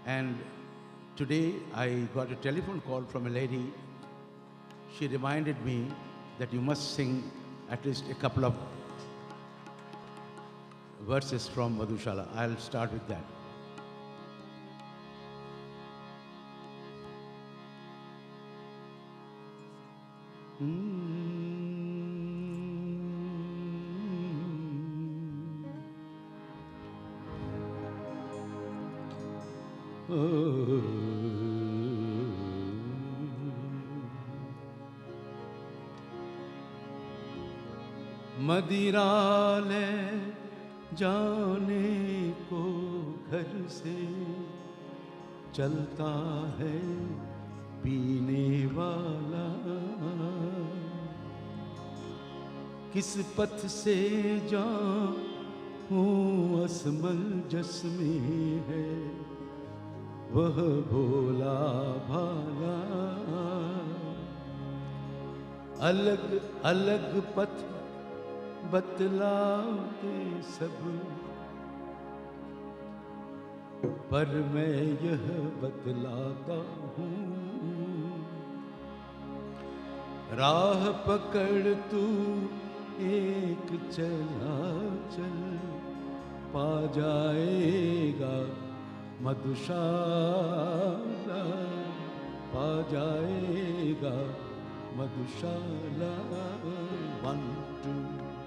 And today I got a telephone call from a lady. She reminded me that you must sing at least a couple of verses from Madhushala. I'll start with that. मदिरा ले जाने को घर से चलता है पीने वाला, किस पथ से जाऊं असमंजस में है वह भोला भाला। अलग अलग पथ बतलाते सब, पर मैं यह बतलाता हूँ, राह पकड़ तू एक चला चल, पा जाएगा मधुशाला, पा जाएगा मधुशाला। 1 2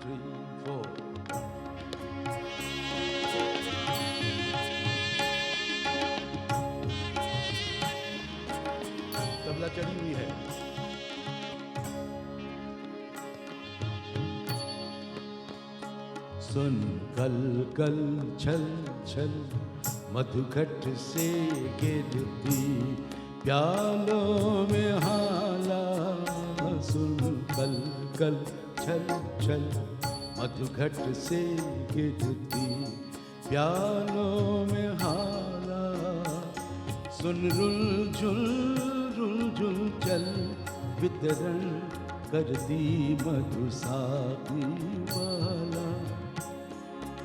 3 4 तबला चढ़ी हुई है। सुन कल कल छल छल मधुघट से गिरती प्यालों में हाला। सुन कल कल छल छल मधुघट से गिरती प्यालों में हाला। सुन रुलझुल चल वितरण कर दी मधुसाकी वाला।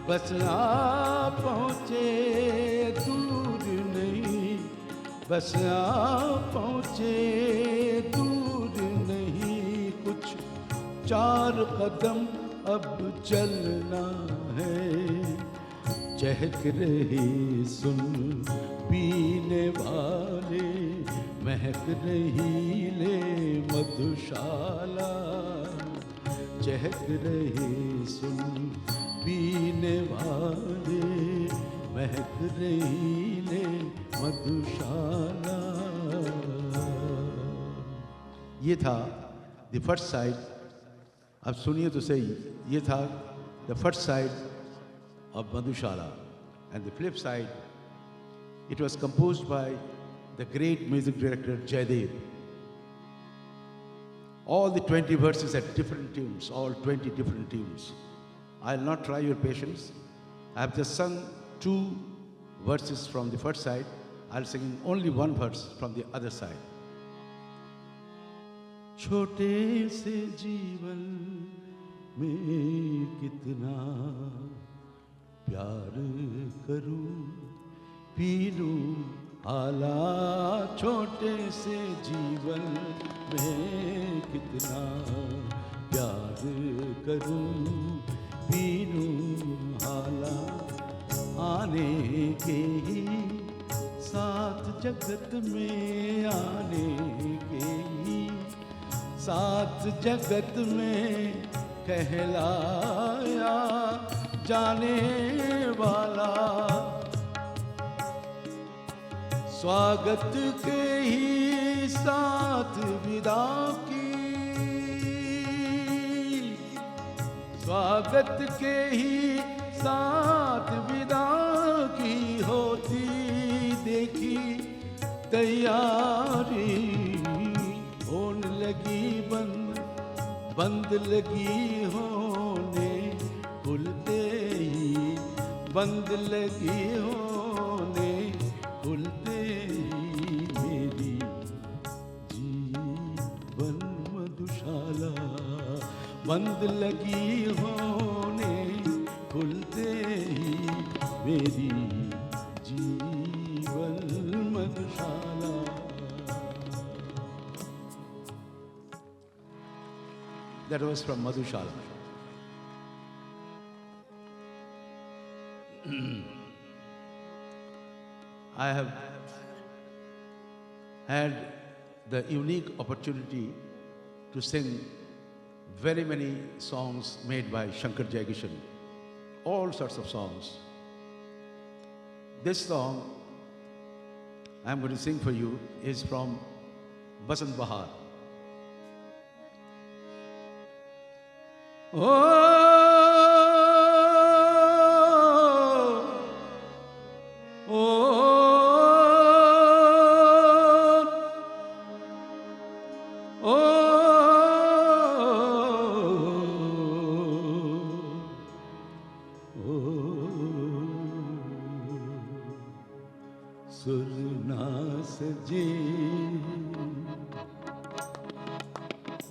बस आ पहुँचे दूर नहीं, बस आ पहुँचे दूर नहीं, कुछ 4 कदम अब चलना है। चहक रही सुन पीने वाले, महक रही ले मधुशाला। चहक रही सुन पीने वाले, महक रही ले मधुशाला। ये था द फर्स्ट साइड। अब सुनिए तो सही, ये था the first side of Madhushala, and the flip side, it was composed by the great music director Jaidev. All the 20 verses had different tunes, all 20 different tunes. I'll not try your patience. I have just sung 2 verses from the first side. I'll sing only 1 verse from the other side. छोटे से जीवन में कितना प्यार करूं, P लूं आला। छोटे से जीवन में कितना प्यार करूं, पी लूं आला। आने के ही साथ जगत में, आने के ही साथ जगत में कहलाया जाने वाला। स्वागत के ही साथ विदा की, स्वागत के ही साथ विदा की होती देखी तैयारी। होने लगी बंद, बंद लगी होने, खुलते ही बंद लगी होने, खुलते ही मेरी जीवन मधुशाला। बंद लगी होने, खुलते ही मेरी जीवन That was from Madhushala. I have had the unique opportunity to sing very many songs made by Shankar Jayakishan, all sorts of songs. This song I'm going to sing for you is from Basant Bahar.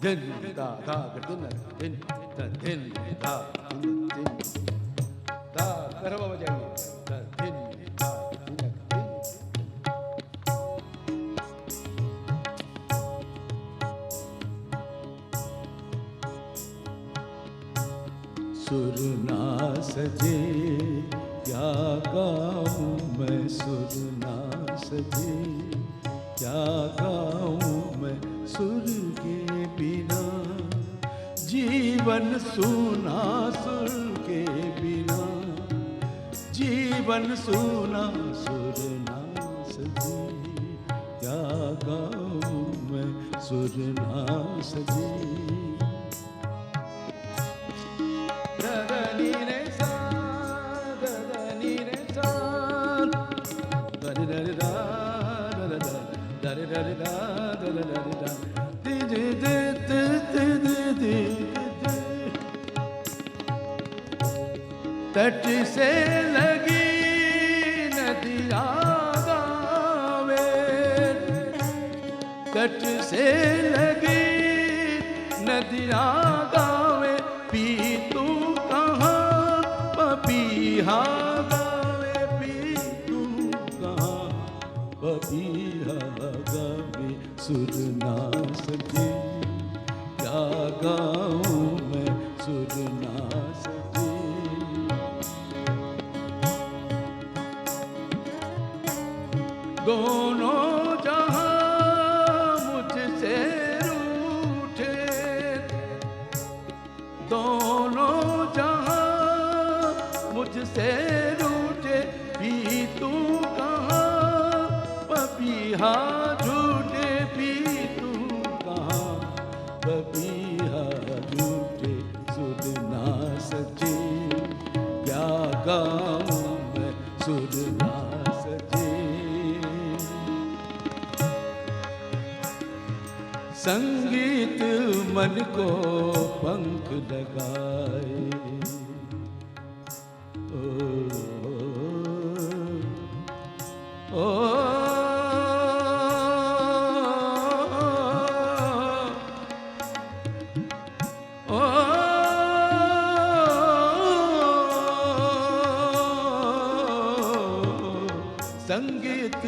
Din da da din din din da din da करवा बजाइए दिन da din सुर ना सजे क्या गाऊं मैं सुर ना सजे क्या गाऊं मैं सुर के बिना जीवन सूना सुर के बिना जीवन सूना सुर ना सजे क्या गाऊं मैं सुर ना सजे ददनी रे सा ददनी रे सा ददनी दा दददा दददा दददा तट से लगी नदियाँ गावे तट से लगी नदियाँ गावे पी तू कहाँ पपीहा गावे पी तू कहाँ पपीहा गावे सुर ना सजे क्या गाऊं मैं सुर ना सजे दोनों जहां मुझसे रूठे दोनों जहां मुझसे रूठे भी तू कहाँ पपीहा झूठे भी तू कहाँ पपीहा झूठे सुर ना सजे क्या गाऊं मैं सुर ना सजे संगीत मन को पंख लगाए ओ संगीत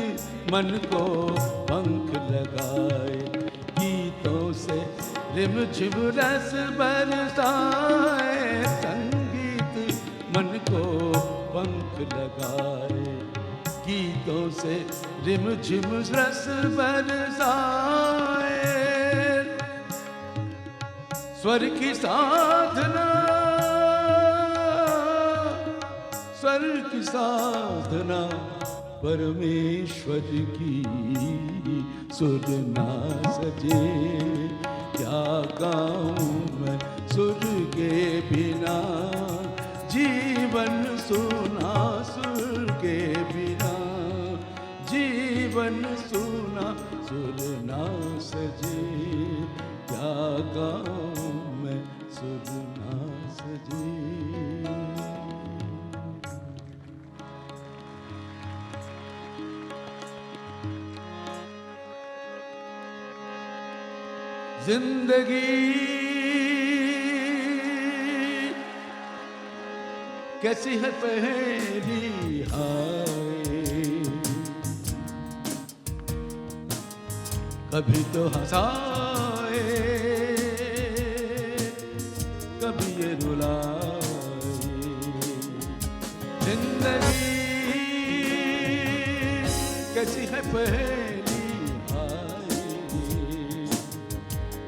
मन को पंख लगाए गीतों से रिमझिम रस बरसाए संगीत मन को पंख लगाए गीतों से रिमझिम रस बरसाए स्वर की साधना स्वर की साधना परमेश्वर की सुर ना सजे क्या गाऊं मैं सुर के बिना जीवन सुना सुर के बिना जीवन सुना सुर ना सजे क्या गाऊं मैं सुर ना सजे जिंदगी कैसी है पहेली हाय कभी तो हंसाए कभी ये रुलाए। जिंदगी कैसी है पहेली हाय,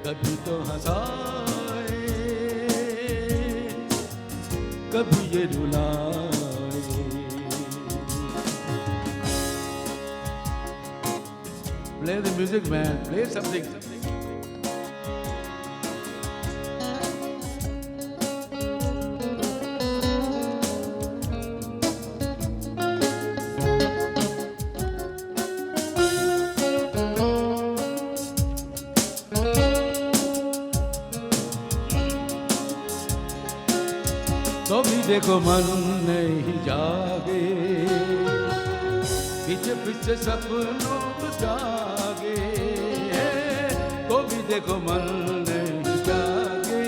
कभी तो हंसाए कभी ये रुलाए। Play the music, man. Play something. तो भी देखो मन नहीं जागे, पीछे पीछे सपनों जागे। तो भी देखो मन नहीं जागे,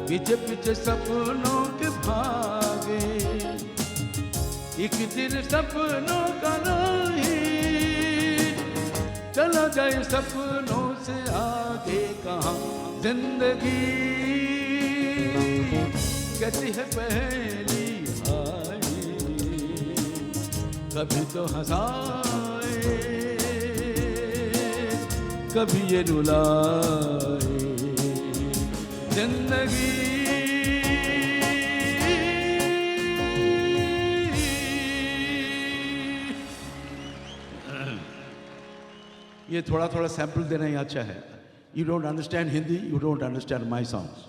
पीछे पीछे सपनों के भागे। एक दिन सपनों का नहीं चला जाए सपनों से आगे कहाँ। जिंदगी कैसी है पहेली हाय, कभी तो हंसाए कभी ये रुलाए। जिंदगी ये थोड़ा थोड़ा सैंपल देना ही अच्छा है। You don't understand Hindi, you don't understand my songs.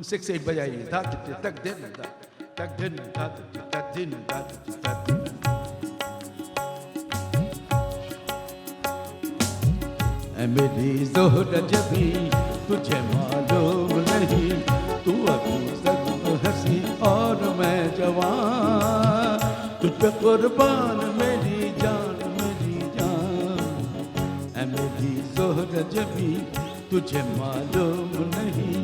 Six eight बजाइए। तक दिन तक दिन तक दिन तक। मेरी ज़ोहरा जबी तुझे मालूम नहीं, तू अभी सख्त हंसी और मैं जवान। तुझ पे कुर्बान मेरी जान मेरी जान। मेरी ज़ोहरा जबी तुझे मालूम नहीं,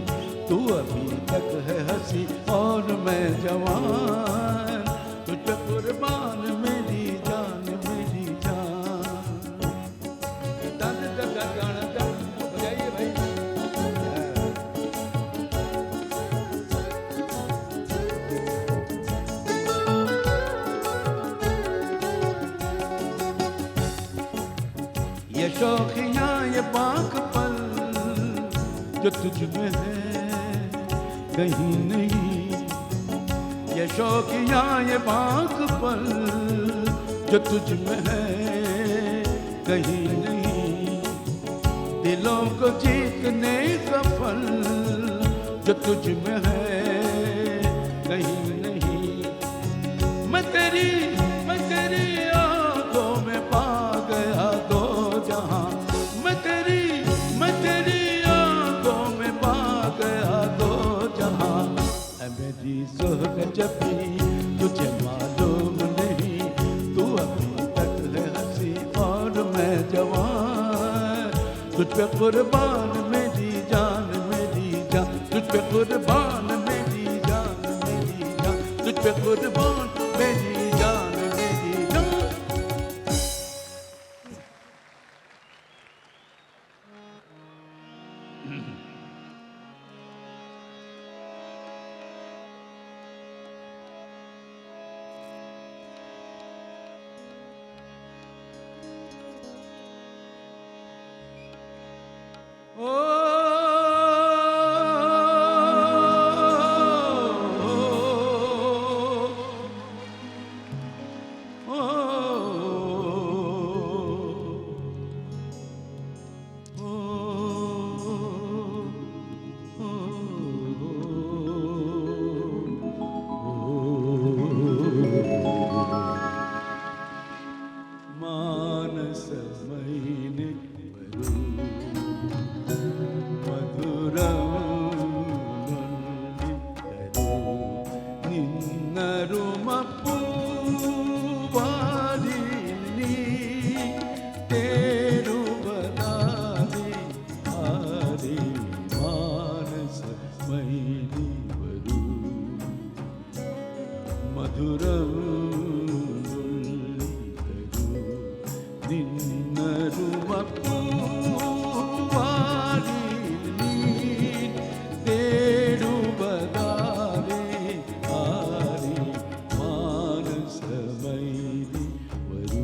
तू अभी तक है हंसी और मैं जवान। तुझ पे कुर्बान मेरी जान मेरी जान। बजाइए भाई। ये शौकियाँ ये बाग़पन जो तुझ में है कहीं नहीं। ये शौकियाँ ये बाग़पन जो तुझ में है कहीं नहीं। दिलों को जीतने का फल जो तुझ में है कहीं नहीं। मैं तेरी आँखों में पा गया दो जहां। मैं तेरी आँखों में पा गया दो जहां। मेरी ज़ोहरा जबी तुझे मालूम नहीं, तू अभी तक है हंसी और मैं जवान। तुझ पे कुर्बान मेरी जान मेरी जान। तुझ पे कुर्बान मेरी जान मेरी जान। तुझ पे कुर्बान मेरी जान मेरी जान। ನಿನ್ನರುವ ಪೂವಾರಿ ತೇಡುವದಾರೆ ಆರಿ ಮಾನಸಮೈಲಿ ವರು.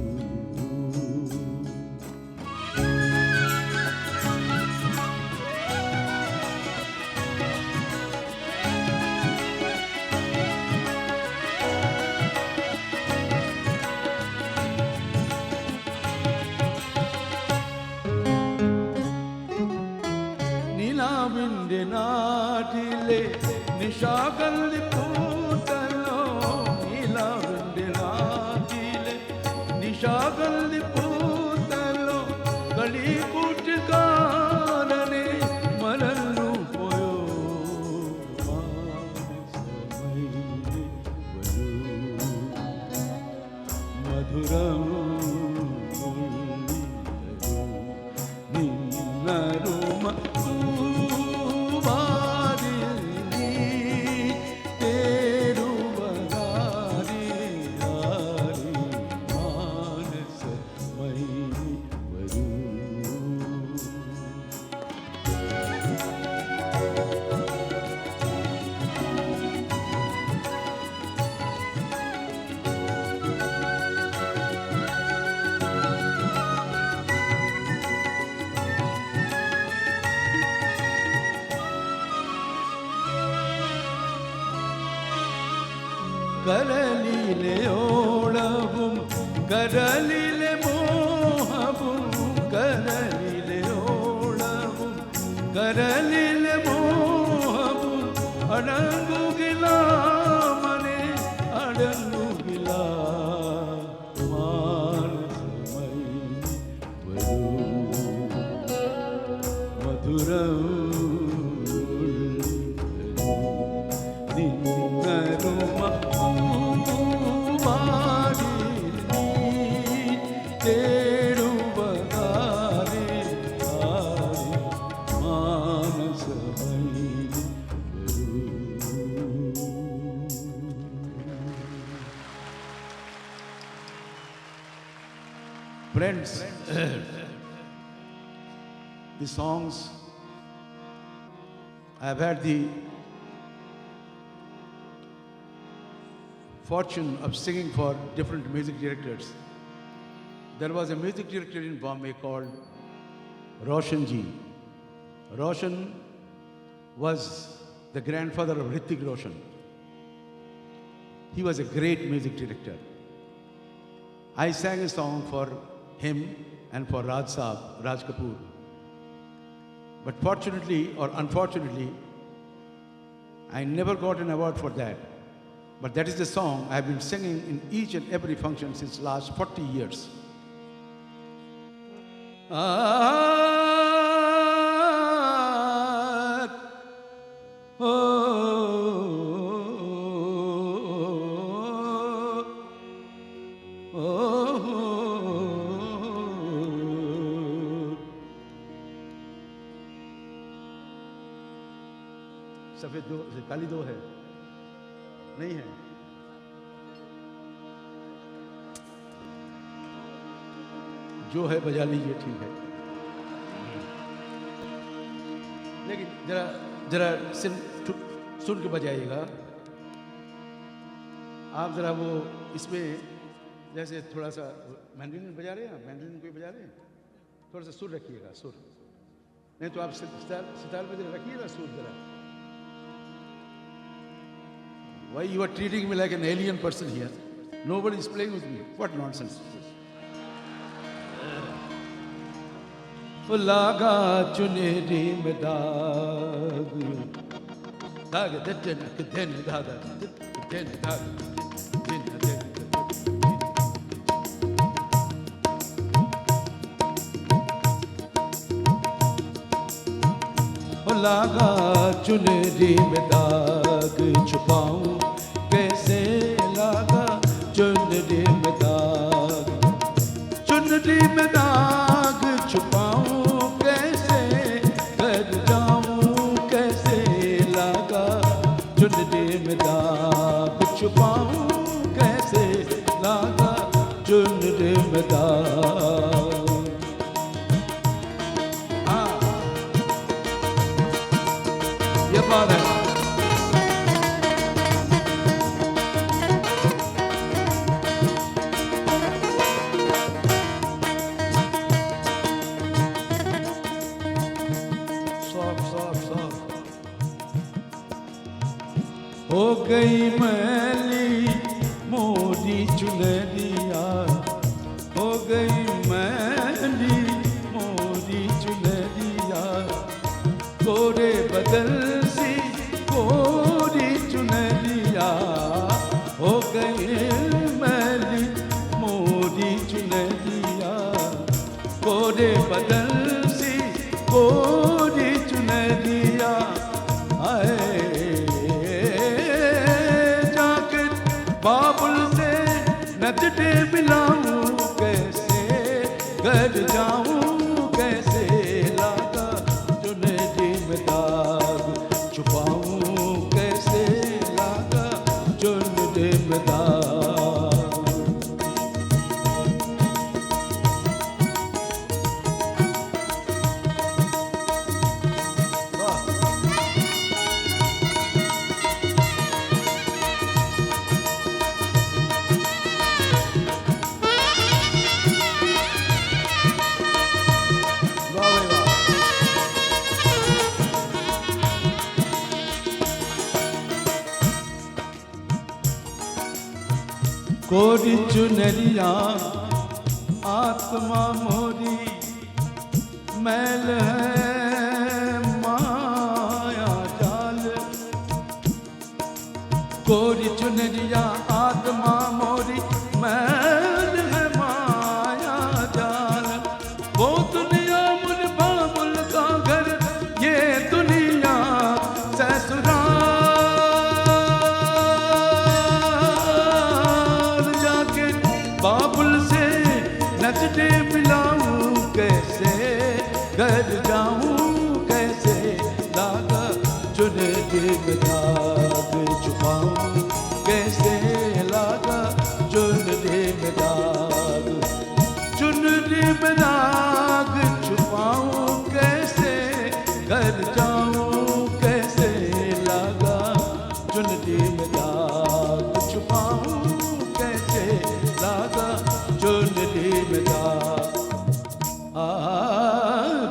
നിലാവിൻ്റെ നാട്ടിലെ നിശാകല്ലി പൂത്തല്ലോ, നിലാവിൻ്റെ നാട്ടിലെ നിശാകല്ലി പൂത്തല്ലോ, കളിക്കൂട്ടുകാരനെ മറന്നു പോയോ മാനസമൈലി വരൂ. മധുരം നിന്നരുമ കരളിലെ ഓളവും കരളിലെ മോഹവും, കരളിലെ ഓളവും കരളിലെ മോഹവും അടങ്ങുകില്ല മനെ അടങ്ങുകില്ല മാനസമൈലി വരൂ. മധുരം നിന്നരുമ Friends, the songs I have had the fortune of singing for different music directors. There was a music director in Bombay called Roshan Ji. Roshan was the grandfather of Hrithik Roshan. He was a great music director. I sang a song for him and for Raj Saab, Raj Kapoor. But fortunately or unfortunately, I never got an award for that. But that is the song I have been singing in each and every function since last 40 years. सफेद दो, काली दो है नहीं है. जो है बजा लीजिए, ठीक है. लेकिन जरा जरा सुन के बजाइएगा. आप जरा वो इसमें जैसे थोड़ा सा मैंडोलिन बजा रहे हैं, मैंडोलिन कोई बजा रहे हैं, थोड़ा सा सुर रखिएगा. सुर नहीं तो आप सितार पे जरा रखिएगा सुर जरा. Why you are treating me like an alien person here? Nobody is playing with me. What nonsense is this? लागा चुनेरी में दाग, दाग दिन दिन दाग दिन दाग दिन दिन. लागा चुनेरी में दाग छुपाऊं कैसे, लागा चुनरी में दाग, चुनरी में दाग छुपाऊं कैसे, कर जाऊं कैसे, लागा चुनरी में दाग छुपाऊं कैसे, लागा चुनरी में दाग. हो गई मैली मोरी चुनरिया, हो गई मैली मोरी चुनरिया, कोरे बदल सी कोरी चुनरिया, हो गई मैली मोरी चुनरिया, कोरे बदल सी कोरी चुनरिया। आए जाकर बाबुल से नजरे मिलाऊं कैसे, घर जाऊं कैसे, लागा चुनरी में दाग छुपाऊं कैसे, लागा चुनरी में दाग। कोरी चुनरिया आत्मा मोरी मैल है माया जाल, कोरी चुनरिया आत्मा मोरी मैल है माया जाल। वो दुनिया मुझ बाबुल का घर, ये दुनिया ससुराल, बाबुल से नजरे मिलाऊं कैसे, घर जाऊं कैसे, लागा चुनरी में दाग छुपाऊं कैसे, लागा चुनरी में दाग, चुनरी में दाग छुपाऊं कैसे, घर जाऊं कैसे, लागा चुनरी में दाग छुपाऊं कैसे, लागा चुनरी में दाग।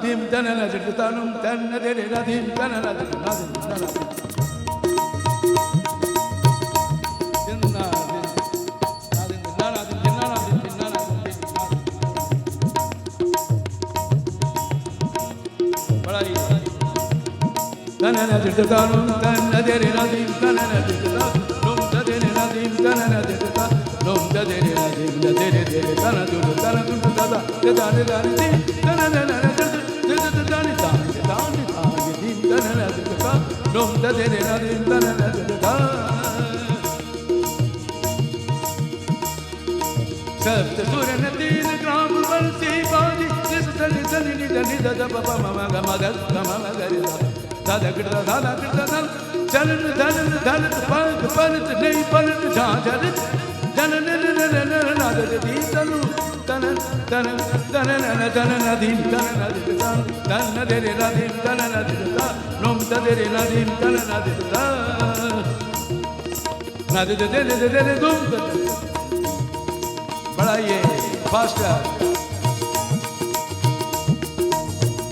dim tanana tanum tanna de de dim tanana tanana tanana de tanum tanna de dim tanana de tanum de dim tanana de nom da de dim da de tanadu tanadu da de da de tanana nom da de dim tanana de सप्त सुर नदीन ग्राम बंसी बाजी जिस तली तली निधनि दद पप मम गम गद गम गरि दादा गिरदा दादा गिरदा दल चलन धलन धलन पग पलट नहीं पलट झांझर जनन नन नाद दी तनु तनन तनन तनन तनन दीन तनन दिता तनन दे रे दीन तनन दिता नोम दे रे दीन तनन दिता नाद दे दे दे दुम बढ़ाइए फास्टर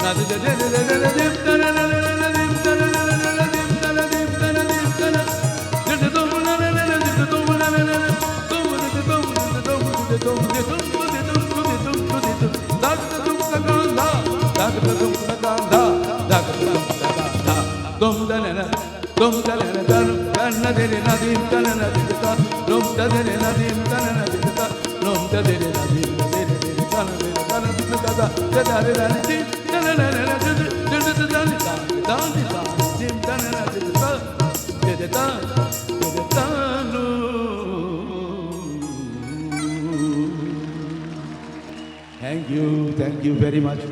नाद दे दे दे दे दे तनन dim tana dim tana dim tana dim tana did dum na na na did dum na na na dum did dum did dum did dum did dum did dum did dum did dum dag dum ka ganda dag dum ka ganda dag dum ka ganda dum da na dum da na dum na de na dim tana na did ta dum da de na dim tana na did ta dum da de na dim da de tana de tana did ta da da de na dim tana na na did did da da dim tana na did ta did ta no. Thank you very much.